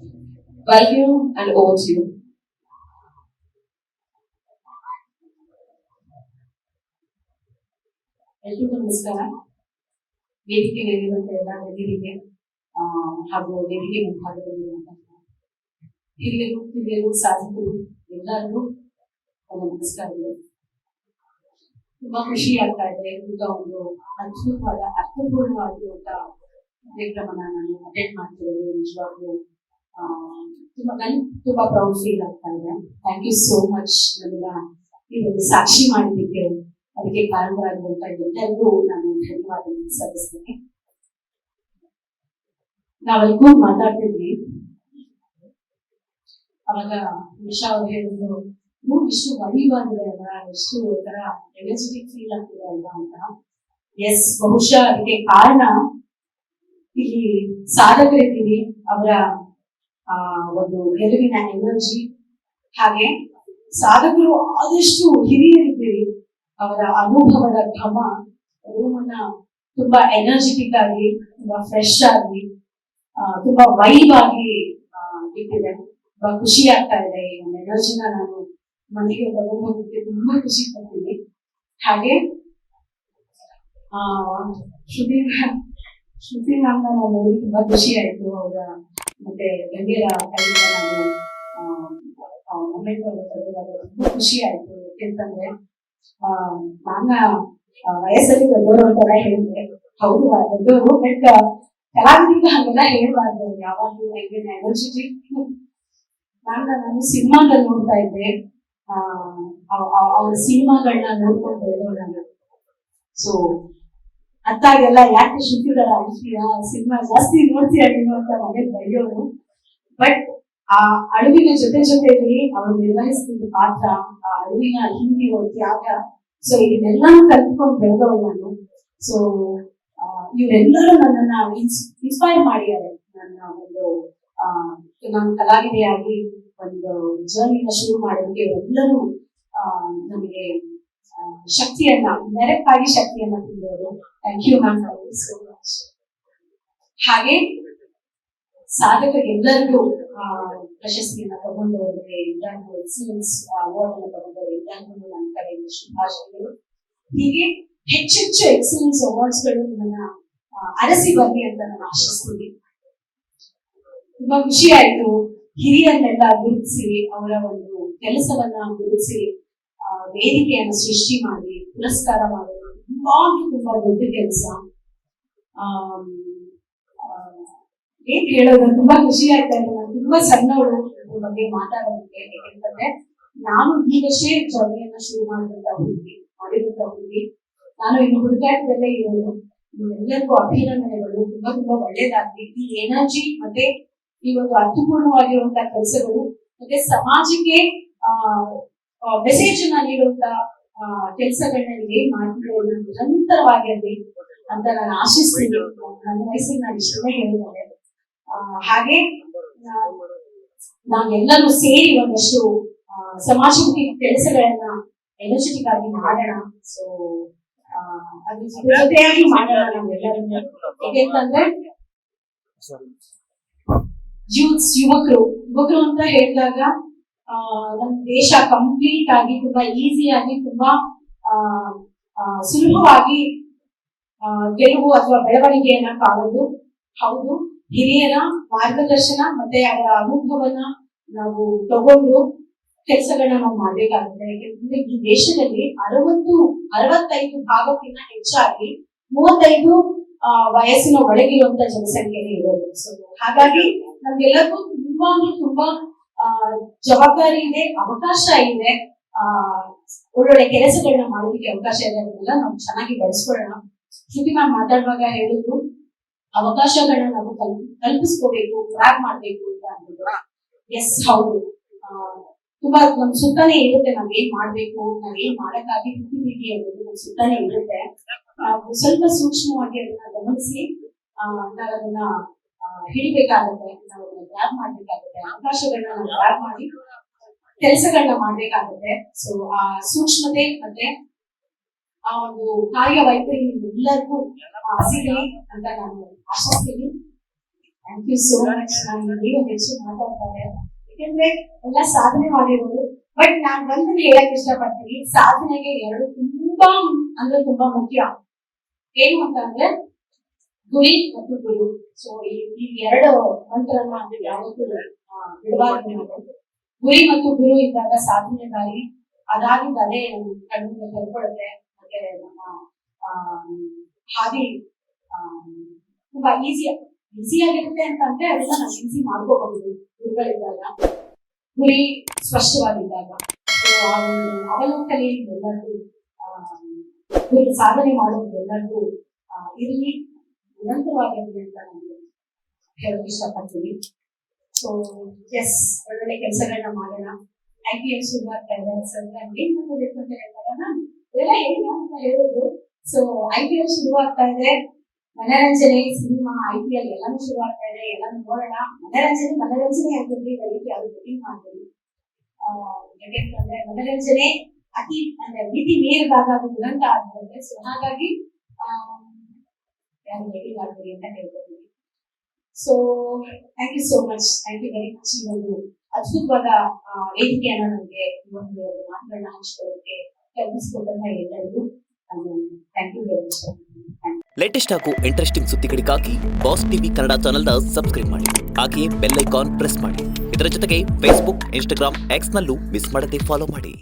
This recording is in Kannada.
Welcome and over to you. ಎಲ್ರಿಗೂ ನಮಸ್ಕಾರ. ವೇದಿಕೆಗೆ ಇರುವಂತ ಎಲ್ಲ ಗಣ್ಯರಿಗೆ ಹಾಗೂ ವೇದಿಕೆ ಮುಂಭಾಗದಲ್ಲಿರುವಂತಹ ಹಿರಿಯರು ಸಾಧಕರು ಎಲ್ಲರಿಗೂ ನನ್ನ ನಮಸ್ಕಾರಗಳು. ತುಂಬಾ ಖುಷಿ ಆಗ್ತಾ ಇದೆ. ಈಗ ಒಂದು ಅದ್ಭುತವಾದ ಅರ್ಥಪೂರ್ಣವಾಗಿರುವಂತಹ ಕಾರ್ಯಕ್ರಮನ ನಾನು ಅಟೆಂಡ್ ಮಾಡ್ತಿರೋದು ನಿಜವಾಗ್ಲೂ ತುಂಬಾ ಪ್ರೌಡ್ ಫೀಲ್ ಆಗ್ತಾ ಇದೆ. ಥ್ಯಾಂಕ್ ಯು ಸೋ ಮಚ್ ನನ್ನ ಇದೊಂದು ಸಾಕ್ಷಿ ಮಾಡಿದ್ದಕ್ಕೆ, ಅದಕ್ಕೆ ಕಾರಣರಾಗಿರುವಂತ ಎಲ್ಲರಿಗೂ ನಾನು ಧನ್ಯವಾದ ಸಲ್ಲಿಸ್ತೇನೆ. ನಾವೆಲ್ಲರೂ ಮಾತಾಡ್ತಿದ್ವಿ, ಅವಾಗ ನಿಶಾ ಅವ್ರು ಹೇಳಿದ್ರು ಇಷ್ಟು ವಡಿವಾಗಿದೆ ಅಲ್ವಾ, ಎಷ್ಟು ಒಂಥರ ಎನರ್ಜೆಟಿಕ್ ಫೀಲ್ ಆಗ್ತಿದೆ ಅಲ್ವಾ ಅಂತ. ಎಸ್, ಬಹುಶಃ ಅದಕ್ಕೆ ಕಾರಣ ಇಲ್ಲಿ ಸಾಧಕರಿದ್ದೀವಿ, ಅವರ ಒಂದು ಗೆಲುವಿನ ಎನರ್ಜಿ, ಹಾಗೆ ಸಾಧಕರು ಆದಷ್ಟು ಹಿರಿಯರಿದ್ದೀರಿ, ಅವರ ಅನುಭವದ ಘಮ ರೂಮನ್ನ ತುಂಬಾ ಎನರ್ಜೆಟಿಕ್ ಆಗಿ, ತುಂಬಾ ಫ್ರೆಶ್ ಆಗಿ, ತುಂಬಾ ವೈಬ್ ಆಗಿ ಇಟ್ಟಿದೆ. ತುಂಬಾ ಖುಷಿ ಆಗ್ತಾ ಇದೆ. ಈ ಒಂದು ಎನರ್ಜಿನ ನಾನು ಮನೆಗೆ ತಗೊಂಡೋಗಕ್ಕೆ ತುಂಬಾ ಖುಷಿ ಪಡ್ತೀನಿ. ಹಾಗೆ ಶ್ರುತಿ ಮ್ಯಾಮ್ನ ನಾನು ನೋಡಿ ತುಂಬಾ ಖುಷಿ ಆಯ್ತು. ಅವರ ಮತ್ತೆ ಗಣ್ಯರ ಕೈಯಿಂದ ನಾನು ಮೊಮೆಂಟ್ ತಗೊಳ್ಳುವಾಗ ತುಂಬಾ ಖುಷಿ ಆಯ್ತು. ಯಾಕೆಂತಂದ್ರೆ ಮ್ಯಾಮ್ನ ವಯಸ್ಸಲ್ಲಿ ದೊಡ್ಡವರು ಅಂತೆಲ್ಲ ಹೇಳಿದ್ರೆ ಹೌದು, ದೊಡ್ಡವರು, ಬಟ್ ಕಲಾವಿದರಿಗೆ ಹಾಗೆಲ್ಲ ಹೇಳ್ಬಾರ್ದು. ಯಾವಾಗಲೂ ಎನರ್ಜೆಟಿಕ್ ಮ್ಯಾಮ್ನ ನಾನು ಸಿನಿಮಾದಲ್ಲಿ ನೋಡ್ತಾ ಇದ್ದೆ, ಅವ್ರ ಸಿನಿಮಾಗಳನ್ನ ನೋಡ್ಕೊಂಡು ಬೆಳೆದೋಣ. ಸೊ ಅತ್ತಾಗೆಲ್ಲ ಯಾಕೆ ಶ್ರುತಿದಾರ ಅಳಿಸ್ತೀಯಾ, ಸಿನಿಮಾ ಜಾಸ್ತಿ ನೋಡ್ತೀಯ ನೀನು ಅಂತ ಮನೇಲಿ ಬೈಯೋರು. ಬಟ್ ಆ ಅಳುವಿನ ಜೊತೆಯಲ್ಲಿ ಅವರು ನಿರ್ವಹಿಸ್ತಿದ್ದ ಪಾತ್ರ, ಆ ಅಳುವಿನ ಹಿಂದಿರೋ ತ್ಯಾಗ, ಸೊ ಇದನ್ನೆಲ್ಲಾನು ಕಲ್ತ್ಕೊಂಡು ಬೆಳೆದವಳು ನಾನು. ಸೊ ಇವರೆಲ್ಲರೂ ನನ್ನನ್ನ ಇನ್ಸ್ಪೈರ್ ಮಾಡಿದ್ದಾರೆ. ನನ್ನ ಒಂದು ನಾನು ಕಲಾವಿದೆಯಾಗಿ ಒಂದು ಜರ್ನಿನ ಶುರು ಮಾಡೋದಕ್ಕೆ ಇವರೆಲ್ಲರೂ ನನಗೆ ಶಕ್ತಿಯನ್ನ, ಡೈರೆಕ್ಟ್ ಶಕ್ತಿಯನ್ನ ತುಂಬೋರು. Thank you ma'am, so much. ಹಾಗೆ ಸಾಧಕರಿಗೆಲ್ಲರಿಗೂ ಪ್ರಶಸ್ತಿಯನ್ನ ತಗೊಂಡವರಿಗೆ ಎಲ್ಲರಿಗೂ ಎಕ್ಸಲೆನ್ಸ್ ಅವಾರ್ಡ್ ಅನ್ನ ತಗೊಂಡವರು ಎಲ್ಲರಿಗೂ ನನ್ನ ಕಡೆಯಿಂದ ಶುಭಾಶಯಗಳು. ಹೀಗೆ ಹೆಚ್ಚೆಚ್ಚು ಎಕ್ಸಲೆನ್ಸ್ ಅವಾರ್ಡ್ಸ್ ಗಳು ನಿಮ್ಮನ್ನ ಅರಸಿ ಬರ್ಲಿ ಅಂತ ನಾನು ಆಶಿಸ್ತೀನಿ. ತುಂಬಾ ಖುಷಿ ಆಯ್ತು. ಹಿರಿಯರನ್ನೆಲ್ಲ ಗುರುತಿಸಿ, ಅವರ ಒಂದು ಕೆಲಸವನ್ನ ಗುರುತಿಸಿ ವೇದಿಕೆಯನ್ನು ಸೃಷ್ಟಿ ಮಾಡಿ ಪುರಸ್ಕಾರ ಮಾಡೋದು ತುಂಬಾ ದೊಡ್ಡ ಕೆಲಸ. ಏನ್ ಹೇಳೋದು, ತುಂಬಾ ಖುಷಿ ಆಗ್ತಾ ಇದೆ. ನಾನು ತುಂಬಾ ಸಣ್ಣವಳು ಇದ್ರ ಬಗ್ಗೆ ಮಾತಾಡೋದಕ್ಕೆ. ಯಾಕೆಂತಂದ್ರೆ ನಾನು ಈಗಷ್ಟೇ ಜರ್ನಿಯನ್ನ ಶುರು ಮಾಡಿದಂತ ಹುಡುಗಿ. ನಾನು ಇನ್ನು ಹುಡುಕಾಟದಲ್ಲೇ ಇರೋದು. ಎಲ್ಲರಿಗೂ ಅಭಿನಂದನೆಗಳು. ತುಂಬಾ ಒಳ್ಳೇದಾಗ್ಲಿ. ಈ ಎನರ್ಜಿ ಮತ್ತೆ ಈ ಒಂದು ಅರ್ಥಪೂರ್ಣವಾಗಿರುವಂತಹ ಕೆಲಸಗಳು ಮತ್ತೆ ಸಮಾಜಕ್ಕೆ ಮೆಸೇಜ್ ಅನ್ನ ನೀಡುವಂತ ಕೆಲಸಗಳನ್ನ ನೀವೇನ್ ಮಾಡ್ತಿರೋದು ನಿರಂತರವಾಗಿ ಅಲ್ಲಿ ಅಂತ ನಾನು ಆಶಿಸ್ತೀನಿ. ನನ್ನ ವಯಸ್ಸಿಗೆ ನಾನು ಇಷ್ಟನ್ನೇ ಹೇಳಿದ್ದಾರೆ. ಹಾಗೆ ನಾವೆಲ್ಲರೂ ಸೇರಿ ಒಂದಷ್ಟು ಸಮಾಜಮುಖಿ ಕೆಲಸಗಳನ್ನ ಎನರ್ಜೆಟಿಕ್ ಆಗಿ ಮಾಡೋಣ. ಸೊ ಅದ್ರ ಜೊತೆಯಾಗಿ ಮಾಡೋಣ ನಾವೆಲ್ಲರೂ. ಯಾಕೆಂತಂದ್ರೆ ಯುವಕರು ಅಂತ ಹೇಳಿದಾಗ ನಮ್ಮ ದೇಶ ಕಂಪ್ಲೀಟ್ ಆಗಿ ತುಂಬಾ ಈಸಿಯಾಗಿ, ತುಂಬಾ ಸುಲಭವಾಗಿ ಗೆಲುವು ಅಥವಾ ಬೆಳವಣಿಗೆಯನ್ನ ಕಾಣೋದು. ಹೌದು, ಹಿರಿಯರ ಮಾರ್ಗದರ್ಶನ ಮತ್ತೆ ಅವರ ಅನುಭವನ ನಾವು ತಗೊಂಡು ಕೆಲಸಗಳನ್ನ ನಾವು ಮಾಡ್ಬೇಕಾಗುತ್ತೆ. ಯಾಕೆಂದ್ರೆ ಈ ದೇಶದಲ್ಲಿ 65 ಭಾಗಕ್ಕಿಂತ ಹೆಚ್ಚಾಗಿ 35 ವಯಸ್ಸಿನ ಒಳಗಿರುವಂತ ಜನಸಂಖ್ಯೆನೇ ಇರೋದು. ಸೊ ಹಾಗಾಗಿ ನಮ್ಗೆಲ್ಲರಿಗೂ ತುಂಬಾ ಜವಾಬ್ದಾರಿ ಇದೆ, ಅವಕಾಶ ಇದೆ, ಒಳ್ಳೊಳ್ಳೆ ಕೆಲಸಗಳನ್ನ ಮಾಡೋದಕ್ಕೆ ಅವಕಾಶ ಇದೆ. ಅದನ್ನೆಲ್ಲ ನಾವು ಚೆನ್ನಾಗಿ ಬಳಸ್ಕೊಳ್ಳೋಣ. ಶ್ರುತಿ ಮ್ಯಾಮ್ ಮಾತಾಡುವಾಗ ಹೇಳಿದ್ರು ಅವಕಾಶಗಳನ್ನ ನಾವು ಕಲ್ಪಿಸ್ಕೋಬೇಕು, ಗ್ರಾಬ್ ಮಾಡ್ಬೇಕು ಅಂತ ಅಂದ್ರು. ಎಸ್, ಹೌದು. ತುಂಬಾ ನಮ್ ಸುತ್ತಾನೆ ಇರುತ್ತೆ, ನಾವ್ ಏನ್ ಮಾಡ್ಬೇಕು, ನಾವ್ ಏನ್ ಮಾಡಕ್ಕಾಗಿ ಹುಟ್ಟಿದೀವಿ ಅನ್ನೋದು ನಮ್ ಸುತ್ತಾನೆ ಇರುತ್ತೆ. ಸ್ವಲ್ಪ ಸೂಕ್ಷ್ಮವಾಗಿ ಅದನ್ನ ಗಮನಿಸಿ ನಾವದನ್ನ ಹಿಡಿಬೇಕಾಗುತ್ತೆ, ನಾವು ಅದನ್ನ ಗ್ರಾಬ್ ಮಾಡ್ಬೇಕಾಗುತ್ತೆ, ಅವಕಾಶಗಳನ್ನ ನಾವು ಗ್ರಾಬ್ ಮಾಡಿ ಕೆಲಸಗಳನ್ನ ಮಾಡ್ಬೇಕಾಗುತ್ತೆ. ಸೊ ಆ ಸೂಕ್ಷ್ಮತೆ ಮತ್ತೆ ಆ ಒಂದು ಕಾರ್ಯವೈಖರಿ ಎಲ್ಲರಿಗೂ ಸಿಗಲಿ ಅಂತ ನಾನು ಆಶಿಸ್ತೀನಿ. Thank you so much. ನಾನು ಈಗ ಹೆಚ್ಚು ಮಾತಾಡ್ತಾರೆ ಯಾಕಂದ್ರೆ ಎಲ್ಲ ಸಾಧನೆ ಮಾಡಿರೋದು. ಬಟ್ ನಾನ್ ಒಂದನ್ನ ಹೇಳಕ್ ಇಷ್ಟಪಡ್ತೀನಿ, ಸಾಧನೆಗೆ ಎರಡು ತುಂಬಾ ಅಂದ್ರೆ ತುಂಬಾ ಮುಖ್ಯ. ಏನು ಅಂತ ಅಂದ್ರೆ ಗುರಿ ಮತ್ತು ಗುರು. ಸೊ ಈ ಎರಡು ಮಂತ್ರನ ಯಾವತ್ತೂ ಬಿಡಬಾರ್ದು ನಾವು. ಗುರಿ ಮತ್ತು ಗುರು ಇದ್ದಾಗ ಸಾಧನೆ ದಾರಿ ಅದಾಗಿದ್ದ ಅದೇ ಕಣ್ಣಿಗೆ ಕರ್ಕೊಳ್ಳುತ್ತೆ. ಮತ್ತೆ ನಮ್ಮ ಹಾದಿ ತುಂಬಾ ಈಸಿಯಾಗಿರುತ್ತೆ ಅಂತಂದ್ರೆ ಅದನ್ನ ನಾವು ಈಸಿ ಮಾಡ್ಕೋಬಹುದು ಗುರುಗಳಿದ್ದಾಗ, ಗುರಿ ಸ್ಪಷ್ಟವಾಗಿದ್ದಾಗ. ಸೊ ಆ ಒಂದು ಅವಲೋಕನೆ ಎಲ್ಲರಿಗೂ ಗುರಿ ಸಾಧನೆ ಮಾಡೋದು ಎಲ್ಲರಿಗೂ ಇರಲಿ, ನಿರಂತರವಾಗಿರಲಿ ಅಂತ ನಾನು ಹೇಳಕ್ ಇಷ್ಟಪಡ್ತೀನಿ. ಸೊ ಎಸ್, ಒಳ್ಳೊಳ್ಳೆ ಕೆಲಸಗಳನ್ನ ಮಾಡೋಣ. IPL ಶುರು ಆಗ್ತಾ ಇದೆ. ಸೊ ಏನ್ ಮಾಡ್ಬೇಕು ಅಂತ ಹೇಳ್ತಾರೆ, ನಾನು ಇದೆಲ್ಲ ಏನು ಅಂತ ಹೇಳೋದು. ಸೊ IPL ಶುರು ಆಗ್ತಾ ಇದೆ, ಮನರಂಜನೆ, ಸಿನಿಮಾ, IPL ಎಲ್ಲಾನು ಶುರು ಆಗ್ತಾ ಇದೆ. ಎಲ್ಲಾನು ನೋಡೋಣ. ಮನರಂಜನೆ ಆಗಿರ್ಲಿ, ದಯವಿಟ್ಟು ಯಾರು ಬೆಟ್ಟಿಂಗ್ ಮಾಡ್ತೀವಿ. ಯಾಕೆಂತಂದ್ರೆ ಮನರಂಜನೆ ಅತಿ ಅಂದ್ರೆ ಮಿತಿ ಮೀರಿದಾಗ ಅದು ದುರಂತ ಆಗ್ಬಿಡುತ್ತೆ. ಸೊ ಹಾಗಾಗಿ ಯಾರು ಬೆಟ್ಟಿಂಗ್ ಮಾಡ್ತೀರಿ ಅಂತ ಹೇಳ್ಕೊತೀವಿ. So thank you so much, thank you very much. ಈ ಒಂದು ಅದ್ಭುತವಾದ ವೇದಿಕೆಯನ್ನ ನನಗೆ ಒಂದು ಮಾತುಗಳನ್ನ ಹಂಚ್ಕೊಳ್ಳೋದಕ್ಕೆ ಕಲ್ಪಿಸಿಕೊಟ್ಟಂತ ಎಲ್ಲರಿಗೂ ನಾನು thank you very much. Latest ಹಾಗೂ ಇಂಟ್ರೆಸ್ಟಿಂಗ್ ಸುದ್ದಿಗಳಿಗಾಗಿ ಬಾಸ್ ಟಿವಿ ಕನ್ನಡ ಚಾನೆಲ್ನ ಸಬ್ಸ್ಕ್ರೈಬ್ ಮಾಡಿ. ಹಾಗೆಯೇ ಬೆಲ್ ಐಕಾನ್ ಪ್ರೆಸ್ ಮಾಡಿ. ಇದರ ಜೊತೆಗೆ ಫೇಸ್ಬುಕ್, ಇನ್ಸ್ಟಾಗ್ರಾಮ್, ಎಕ್ಸ್ನಲ್ಲೂ ಮಿಸ್ ಮಾಡದೆ ಫಾಲೋ ಮಾಡಿ.